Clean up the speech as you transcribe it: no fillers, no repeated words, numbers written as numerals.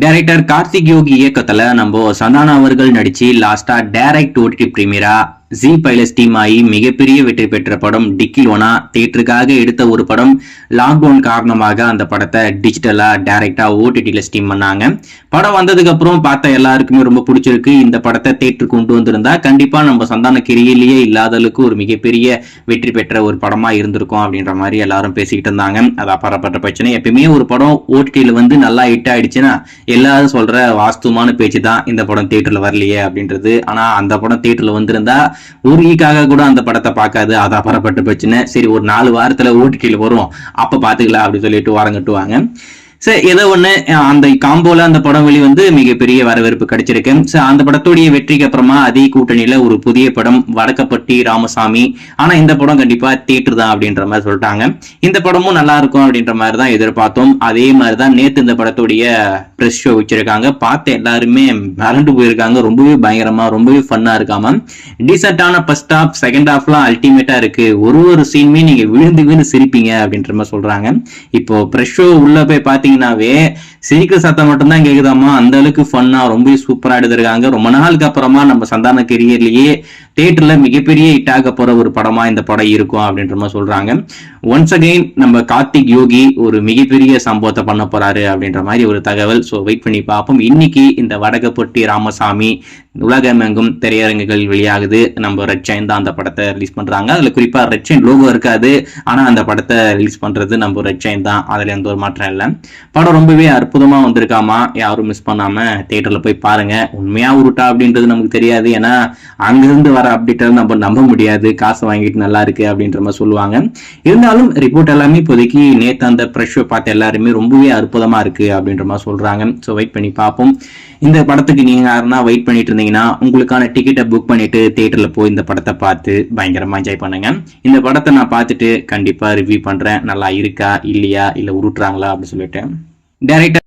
Director Karthik யோகி இயக்கத்துல நம்ம சந்தானா அவர்கள் நடிச்சு லாஸ்டா direct OTT பிரீமியரா G pilus team ஆகி மிகப்பெரிய வெற்றி பெற்ற படம் டிக்கிலோனா தியேட்டருக்காக எடுத்த ஒரு படம். லாக்டவுன் காரணமாக அந்த படத்தை டிஜிட்டலா டைரக்டா ஓடிடில ஸ்டீம் பண்ணாங்க. படம் வந்ததுக்கு அப்புறம் பார்த்த எல்லாருக்குமே ரொம்ப பிடிச்சிருக்கு. இந்த படத்தை தியேட்டருக்கு கொண்டு வந்திருந்தா கண்டிப்பா நம்ம சந்தான கெரியிலேயே இல்லாத அளவுக்கு ஒரு மிகப்பெரிய வெற்றி பெற்ற ஒரு படமா இருந்திருக்கும் அப்படின்ற மாதிரி எல்லாரும் பேசிக்கிட்டு இருந்தாங்க. அது அப்பாற்பட்ட பிரச்சனை. எப்பயுமே ஒரு படம் ஓடிடில வந்து நல்லா ஹிட் ஆயிடுச்சுன்னா எல்லாரும் சொல்ற வாஸ்துவமான பேச்சு தான் இந்த படம் தியேட்டர்ல வரலையே அப்படின்றது. ஆனா அந்த படம் தியேட்டர்ல வந்திருந்தா ஒரு ஈக்காக கூட அந்த படத்தை பார்க்காது. அது அப்புறப்பட்ட பிரச்சனை. சரி, ஒரு 4 வாரத்துல ஓடிடில வரும், அப்ப பாத்துக்கலாம் அப்படின்னு சொல்லிட்டு வாரம் கட்டுவாங்க. சரி, ஏதோ ஒண்ணு அந்த காம்போல அந்த படம் வெளிவந்து மிகப்பெரிய வரவேற்பு கிடைச்சிருக்கு. அந்த படத்துடைய வெற்றிக்கு அப்புறமா அதே கூட்டணியில ஒரு புதிய படம் வடக்கப்பட்டி ராமசாமி. ஆனா இந்த படம் கண்டிப்பா தியேட்டர் தான் அப்படின்ற மாதிரி சொல்லிட்டாங்க. இந்த படமும் நல்லா இருக்கும் அப்படின்ற மாதிரி தான் எதிர்பார்த்தோம். அதே மாதிரிதான் நேத்து இந்த படத்துடைய பிரஸ் ஷோ வச்சிருக்காங்க. பார்த்து எல்லாருமே மறந்து போயிருக்காங்க. ரொம்பவே பயங்கரமா ரொம்பவே ஃபன்னா இருக்காம டீசென்டான ஃபர்ஸ்ட் ஹாஃப் செகண்ட் ஹாஃப்லாம் அல்டிமேட்டா இருக்கு. ஒரு சீனுமே நீங்க விழுந்து சிரிப்பீங்க அப்படின்ற மாதிரி சொல்றாங்க. இப்போ பிரஸ் ஷோ உள்ள போய் பாத்தீங்கன்னாவே சிரிக்கிற சத்தம் மட்டும்தான் கேக்குதாமா. அந்த அளவுக்கு ஃபன்னா ரொம்ப சூப்பரா எடுத்திருக்காங்க. ரொம்ப நாளுக்கு அப்புறமா நம்ம சந்தான கெரியர்லயே தியேட்டர்ல மிகப்பெரிய ஹிட் ஆக போற ஒரு படமா இந்த படம் இருக்கும் அப்படின்ற மாதிரி சொல்றாங்க. ஒன்ஸ் அகைன் நம்ம கார்த்திக் யோகி ஒரு மிகப்பெரிய சம்பவத்தை பண்ண போறாரு அப்படின்ற மாதிரி ஒரு தகவல். ஸோ வெயிட் பண்ணி பார்ப்போம். இன்னைக்கு இந்த வடக்கப்பட்டி ராமசாமி உலகமெங்கும் திரையரங்குகள் வெளியாகுது. நம்ம ரெட் சைன் தான் அந்த படத்தை ரிலீஸ் பண்றாங்க. அதுல குறிப்பா ரெட் சைன் லோகோ இருக்காது. ஆனா அந்த படத்தை ரிலீஸ் பண்றது நம்ம ரெட் சைன் தான். அதுல எந்த ஒரு மாற்றம் இல்லை. படம் ரொம்பவே அற்புதமா வந்திருக்காமா. யாரும் மிஸ் பண்ணாம தியேட்டர்ல போய் பாருங்க. உண்மையா உருட்டா அப்படின்றது நமக்கு தெரியாது. ஏன்னா அங்கிருந்து வர அப்டேட்டை நம்ம நம்ப முடியாது. காசு வாங்கிட்டு நல்லா இருக்கு அப்படின்ற மாதிரி சொல்லுவாங்க. இருந்தாலும் ரிப்போர்ட் எல்லாமே இப்போதைக்கு நேத்து அந்த பிரஸ் ஷோ பார்த்த எல்லாருமே ரொம்பவே அற்புதமா இருக்கு அப்படின்ற மாதிரி சொல்றாங்க. ஸோ வெயிட் பண்ணி பார்ப்போம். இந்த படத்துக்கு நீங்க யாருன்னா வெயிட் பண்ணிட்டு இருந்தீங்கன்னா உங்களுக்கான டிக்கெட்டை புக் பண்ணிட்டு தியேட்டர்ல போய் இந்த படத்தை பார்த்து பயங்கரமா என்ஜாய் பண்ணுங்க. இந்த படத்தை நான் பார்த்துட்டு கண்டிப்பா ரிவ்யூ பண்றேன். நல்லா இருக்கா இல்லையா, இல்ல உருட்டுறாங்களா அப்படின்னு சொல்லிட்டு. டைரக்டர்